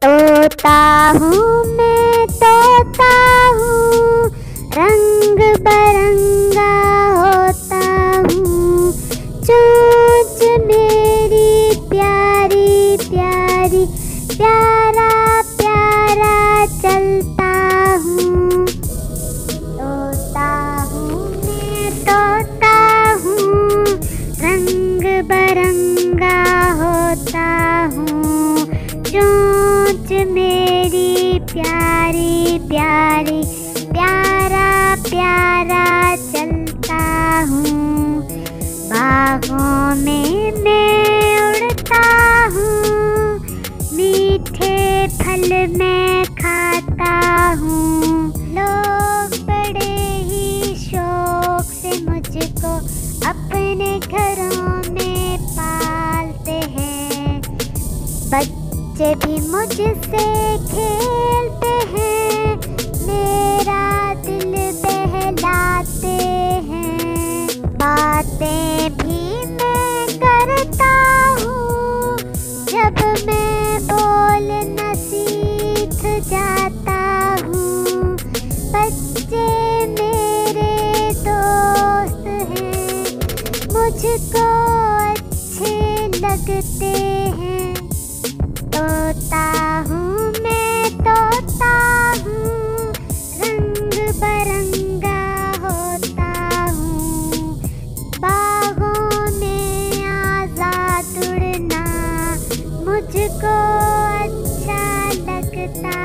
तोता हूँ मैं तोता हूँ, रंग बरंगा होता हूँ। चोंच मेरी प्यारी प्यारी, प्यारा प्यारा चलता हूँ। तोता हूँ मैं तोता हूँ, रंग बरंगा होता हूँ। चोंच मेरी प्यारी प्यारी, प्यारा प्यारा चलता हूँ। बागों में मैं उड़ता हूँ, मीठे फल मैं खाता हूँ। लोग बड़े ही शौक से मुझको अपने घरों में पालते हैं। बच्चे भी मुझसे खेलते हैं, मेरा दिल बहलाते हैं। बातें भी मैं करता हूँ, जब मैं बोलना सीख जाता हूँ। बच्चे मेरे दोस्त हैं, मुझको अच्छे लगते हैं। तोता हूँ मैं तोता हूँ, रंग बरंगा होता हूँ। बागों में आज़ाद उड़ना मुझको अच्छा लगता